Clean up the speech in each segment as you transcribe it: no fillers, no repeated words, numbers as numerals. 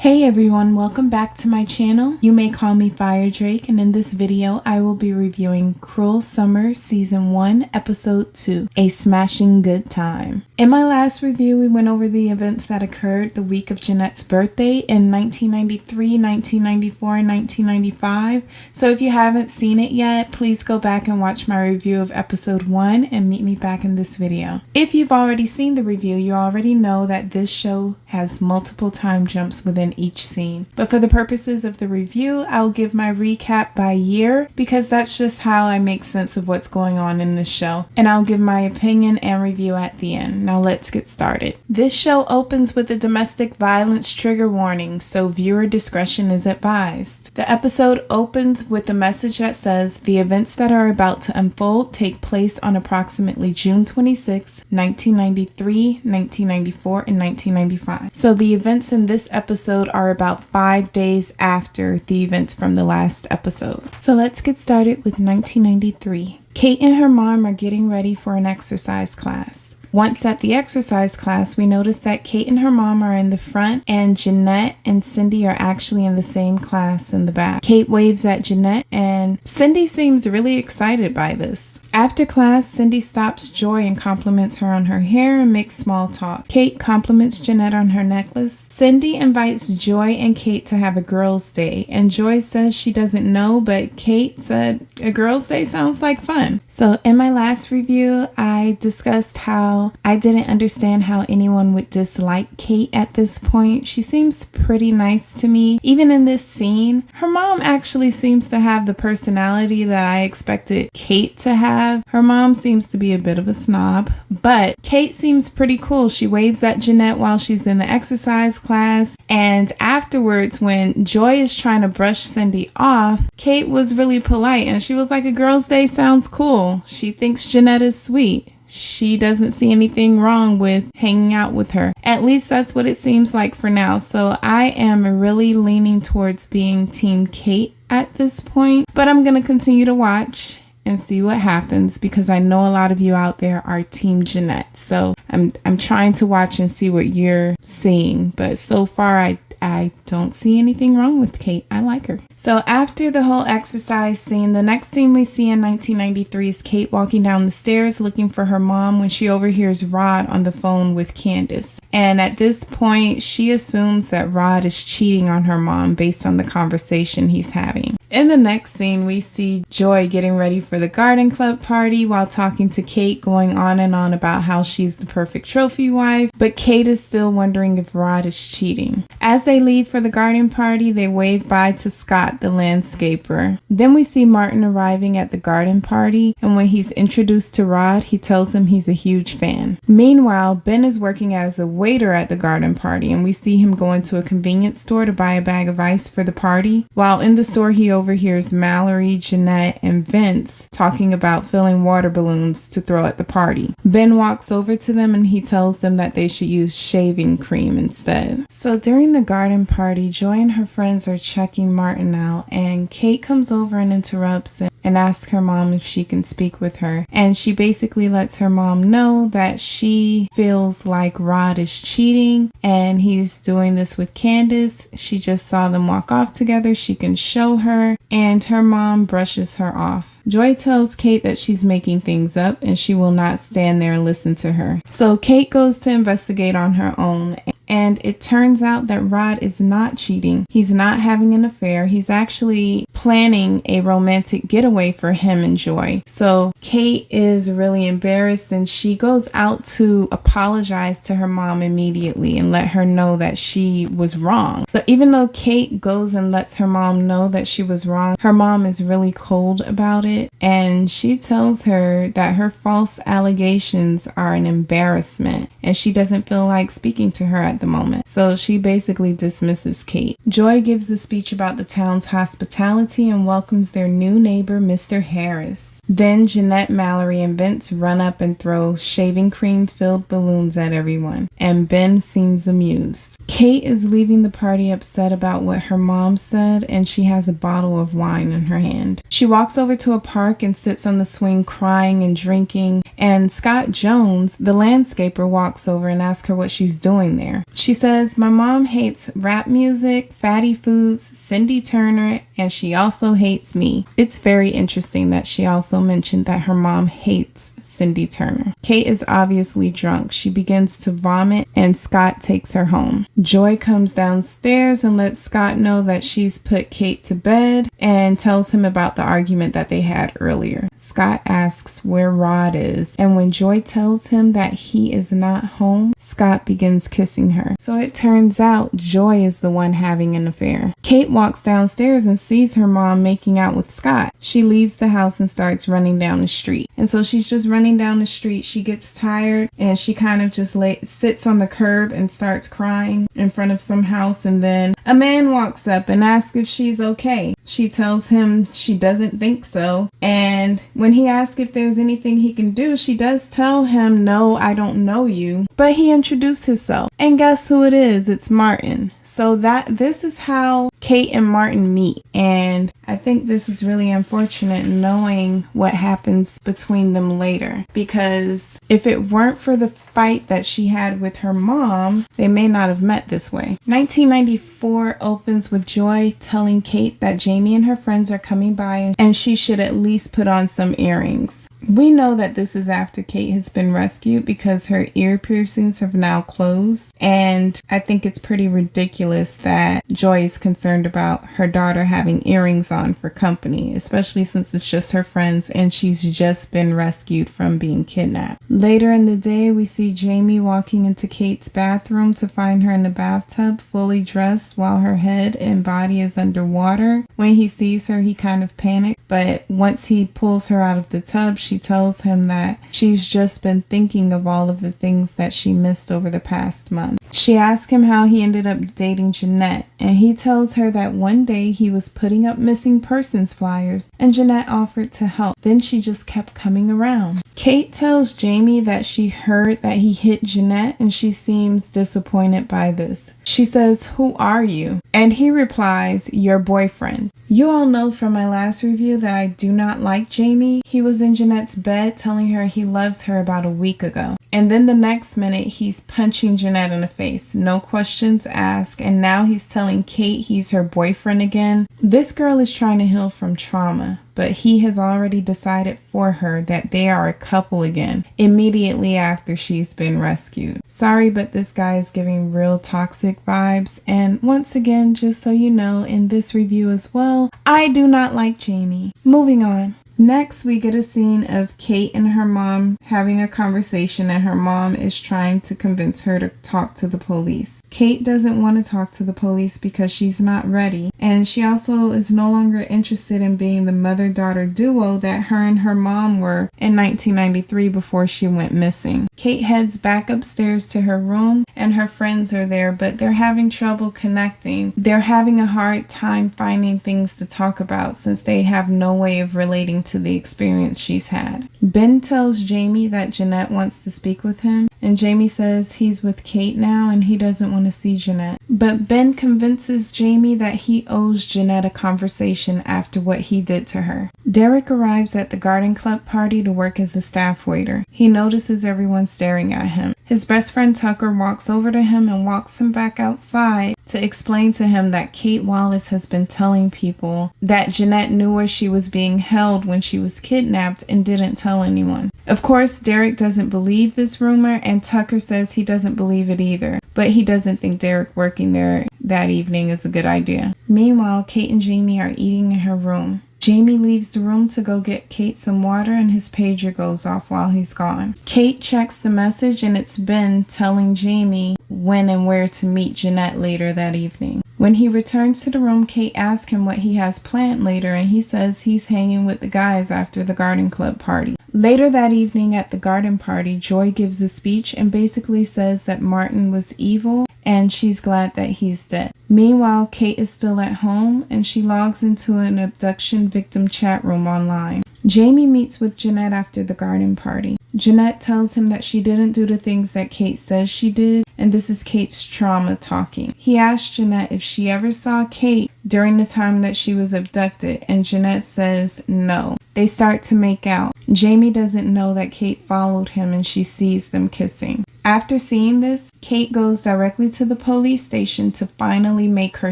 Hey everyone, welcome back to my channel. You may call me Firedrake, and in this video I will be reviewing Cruel Summer Season 1 Episode 2, A Smashing Good Time. In my last review we went over the events that occurred the week of Jeanette's birthday in 1993, 1994, and 1995. So if you haven't seen it yet, please go back and watch my review of Episode 1 and meet me back in this video. If you've already seen the review, you already know that this show has multiple time jumps within each scene. But for the purposes of the review, I'll give my recap by year because that's just how I make sense of what's going on in this show. And I'll give my opinion and review at the end. Now let's get started. This show opens with a domestic violence trigger warning, so viewer discretion is advised. The episode opens with a message that says the events that are about to unfold take place on approximately June 26, 1993, 1994, and 1995. So the events in this episode are about 5 days after the events from the last episode. So let's get started with 1993. Kate and her mom are getting ready for an exercise class. Once at the exercise class, we notice that Kate and her mom are in the front and Jeanette and Cindy are actually in the same class in the back. Kate waves at Jeanette and Cindy seems really excited by this. After class, Cindy stops Joy and compliments her on her hair and makes small talk. Kate compliments Jeanette on her necklace. Cindy invites Joy and Kate to have a girls' day, and Joy says she doesn't know, but Kate said a girls' day sounds like fun. So in my last review, I discussed how I didn't understand how anyone would dislike Kate at this point. She seems pretty nice to me. Even in this scene, her mom actually seems to have the personality that I expected Kate to have. Her mom seems to be a bit of a snob, but Kate seems pretty cool. She waves at Jeanette while she's in the exercise class, and afterwards when Joy is trying to brush Cindy off, Kate was really polite and she was like, a girl's day sounds cool. She thinks Jeanette is sweet. She doesn't see anything wrong with hanging out with her. At least that's what it seems like for now. So I am really leaning towards being Team Kate at this point, but I'm going to continue to watch and see what happens because I know a lot of you out there are Team Jeanette. So I'm trying to watch and see what you're seeing, but so far I don't see anything wrong with Kate. I like her. So after the whole exercise scene, the next scene we see in 1993 is Kate walking down the stairs looking for her mom when she overhears Rod on the phone with Candace. And at this point, she assumes that Rod is cheating on her mom based on the conversation he's having. In the next scene, we see Joy getting ready for the garden club party while talking to Kate, going on and on about how she's the perfect trophy wife, but Kate is still wondering if Rod is cheating. As they leave for the garden party, they wave bye to Scott, the landscaper. Then we see Martin arriving at the garden party, and when he's introduced to Rod, he tells him he's a huge fan. Meanwhile, Ben is working as a waiter at the garden party, and we see him go into a convenience store to buy a bag of ice for the party. While in the store, he overhears Mallory, Jeanette, and Vince talking about filling water balloons to throw at the party. Ben walks over to them and he tells them that they should use shaving cream instead. So during the garden party, Joy and her friends are checking Martin out, and Kate comes over and interrupts and asks her mom if she can speak with her. And she basically lets her mom know that she feels like Rod is cheating and he's doing this with Candace. She just saw them walk off together. She can show her, and her mom brushes her off. Joy tells Kate that she's making things up and she will not stand there and listen to her. So Kate goes to investigate on her own, and it turns out that Rod is not cheating. He's not having an affair. He's actually planning a romantic getaway for him and Joy. So Kate is really embarrassed and she goes out to apologize to her mom immediately and let her know that she was wrong. But even though Kate goes and lets her mom know that she was wrong, her mom is really cold about it, and she tells her that her false allegations are an embarrassment and she doesn't feel like speaking to her at the moment. So she basically dismisses Kate. Joy gives a speech about the town's hospitality and welcomes their new neighbor, Mr. Harris. Then Jeanette, Mallory, and Vince run up and throw shaving cream-filled balloons at everyone, and Ben seems amused. Kate is leaving the party upset about what her mom said, and she has a bottle of wine in her hand. She walks over to a park and sits on the swing crying and drinking, and Scott Jones, the landscaper, walks over and asks her what she's doing there. She says, "My mom hates rap music, fatty foods, Cindy Turner, and she also hates me." It's very interesting that she also mentioned that her mom hates Cindy Turner. Kate is obviously drunk. She begins to vomit and Scott takes her home. Joy comes downstairs and lets Scott know that she's put Kate to bed and tells him about the argument that they had earlier. Scott asks where Rod is, and when Joy tells him that he is not home, Scott begins kissing her. So it turns out Joy is the one having an affair. Kate walks downstairs and sees her mom making out with Scott. She leaves the house and starts running down the street. And so she's just running down the street. She gets tired and she kind of just sits on the curb and starts crying in front of some house, and then a man walks up and asks if she's okay. She tells him she doesn't think so, and when he asks if there's anything he can do, she does tell him, "No, I don't know you." But he introduced himself, and guess who it is? It's Martin. So this is how Kate and Martin meet, and I think this is really unfortunate knowing what happens between them later, because if it weren't for the fight that she had with her mom, they may not have met this way. 1994 opens with Joy telling Kate that Jamie and her friends are coming by and she should at least put on some earrings. We know that this is after Kate has been rescued because her ear piercings have now closed, and I think it's pretty ridiculous that Joy is concerned about her daughter having earrings on for company, especially since it's just her friends and she's just been rescued from being kidnapped. Later in the day, we see Jamie walking into Kate's bathroom to find her in the bathtub fully dressed while her head and body is underwater. When he sees her, he kind of panics, but once he pulls her out of the tub, she tells him that she's just been thinking of all of the things that she missed over the past month. She asks him how he ended up dating Jeanette, and he tells her that one day he was putting up missing persons flyers and Jeanette offered to help. Then she just kept coming around. Kate tells Jamie that she heard that he hit Jeanette and she seems disappointed by this. She says, "Who are you?" And he replies, "Your boyfriend." You all know from my last review that I do not like Jamie. He was in Jeanette's bed telling her he loves her about a week ago. And then the next minute, he's punching Jeanette in the face. No questions asked. And now he's telling Kate he's her boyfriend again. This girl is trying to heal from trauma, but he has already decided for her that they are a couple again immediately after she's been rescued. Sorry, but this guy is giving real toxic vibes. And once again, just so you know, in this review as well, I do not like Jamie. Moving on. Next, we get a scene of Kate and her mom having a conversation, and her mom is trying to convince her to talk to the police. Kate doesn't want to talk to the police because she's not ready, and she also is no longer interested in being the mother-daughter duo that her and her mom were in 1993 before she went missing. Kate heads back upstairs to her room, and her friends are there, but they're having trouble connecting. They're having a hard time finding things to talk about since they have no way of relating to the experience she's had. Ben tells Jamie that Jeanette wants to speak with him, and Jamie says he's with Kate now and he doesn't want to see Jeanette. But Ben convinces Jamie that he owes Jeanette a conversation after what he did to her. Derek arrives at the garden club party to work as a staff waiter. He notices everyone staring at him. His best friend Tucker walks over to him and walks him back outside to explain to him that Kate Wallace has been telling people that Jeanette knew where she was being held when she was kidnapped and didn't tell anyone. Of course, Derek doesn't believe this rumor, and Tucker says he doesn't believe it either, but he doesn't think Derek working there that evening is a good idea. Meanwhile, Kate and Jamie are eating in her room. Jamie leaves the room to go get Kate some water, and his pager goes off while he's gone. Kate checks the message, and it's Ben telling Jamie when and where to meet Jeanette later that evening. When he returns to the room, Kate asks him what he has planned later, and he says he's hanging with the guys after the garden club party. Later that evening at the garden party, Joy gives a speech and basically says that Martin was evil and she's glad that he's dead. Meanwhile, Kate is still at home and she logs into an abduction victim chat room online. Jamie meets with Jeanette after the garden party. Jeanette tells him that she didn't do the things that Kate says she did, and this is Kate's trauma talking. He asks Jeanette if she ever saw Kate during the time that she was abducted, and Jeanette says no. They start to make out. Jamie doesn't know that Kate followed him, and she sees them kissing. After seeing this, Kate goes directly to the police station to finally make her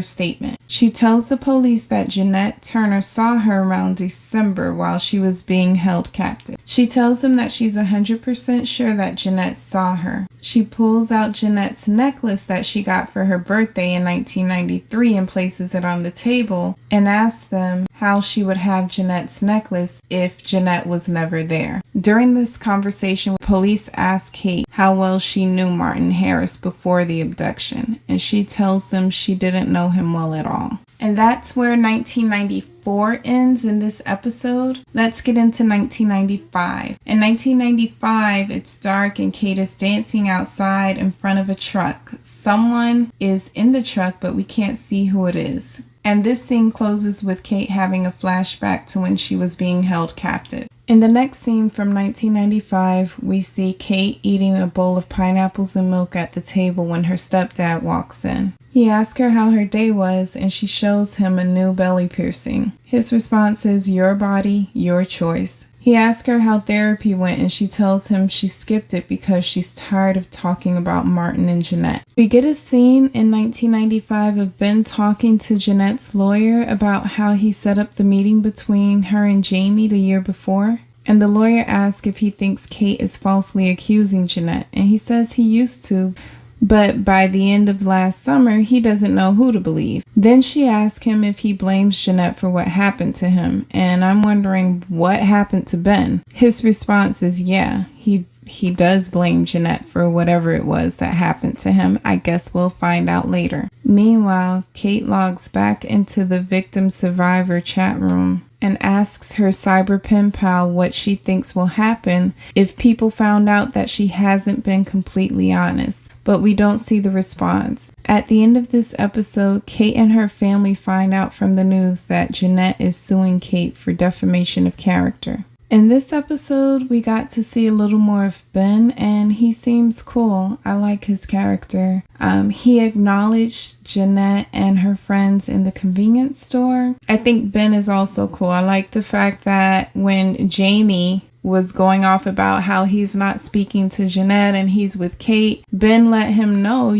statement. She tells the police that Jeanette Turner saw her around December while she was being held captive. She tells them that she's 100% sure that Jeanette saw her. She pulls out Jeanette's necklace that she got for her birthday in 1993 and places it on the table and asks them how she would have Jeanette's necklace if Jeanette was never there. During this conversation, police ask Kate how well she knew Martin Harris before the abduction, and she tells them she didn't know him well at all. And that's where 1994 ends in this episode. Let's get into 1995. In 1995, it's dark and Kate is dancing outside in front of a truck. Someone is in the truck, but we can't see who it is. And this scene closes with Kate having a flashback to when she was being held captive. In the next scene from 1995, we see Kate eating a bowl of pineapples and milk at the table when her stepdad walks in. He asks her how her day was, and she shows him a new belly piercing. His response is, "Your body, your choice." He asks her how therapy went, and she tells him she skipped it because she's tired of talking about Martin and Jeanette. We get a scene in 1995 of Ben talking to Jeanette's lawyer about how he set up the meeting between her and Jamie the year before. And the lawyer asks if he thinks Kate is falsely accusing Jeanette, and he says he used to, but by the end of last summer, he doesn't know who to believe. Then she asks him if he blames Jeanette for what happened to him, and I'm wondering what happened to Ben. His response is yeah, he does blame Jeanette for whatever it was that happened to him. I guess we'll find out later. Meanwhile, Kate logs back into the victim survivor chat room and asks her cyber pen pal what she thinks will happen if people found out that she hasn't been completely honest. But we don't see the response. At the end of this episode, Kate and her family find out from the news that Jeanette is suing Kate for defamation of character. In this episode, we got to see a little more of Ben, and he seems cool. I like his character. He acknowledged Jeanette and her friends in the convenience store. I think Ben is also cool. I like the fact that when Jamie was going off about how he's not speaking to Jeanette and he's with Kate, Ben let him know,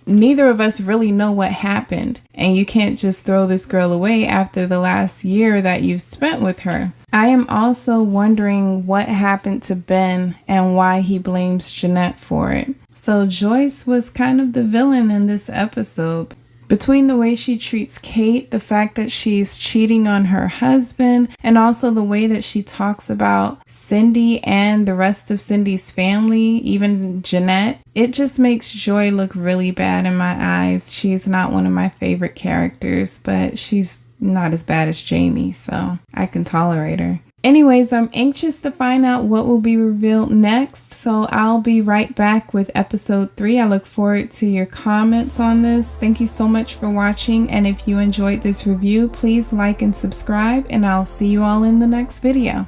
neither of us really know what happened. And you can't just throw this girl away after the last year that you've spent with her. I am also wondering what happened to Ben and why he blames Jeanette for it. So Joyce was kind of the villain in this episode. Between the way she treats Kate, the fact that she's cheating on her husband, and also the way that she talks about Cindy and the rest of Cindy's family, even Jeanette, it just makes Joy look really bad in my eyes. She's not one of my favorite characters, but she's not as bad as Jamie, so I can tolerate her. Anyways, I'm anxious to find out what will be revealed next, so I'll be right back with episode 3. I look forward to your comments on this. Thank you so much for watching, and if you enjoyed this review, please like and subscribe, and I'll see you all in the next video.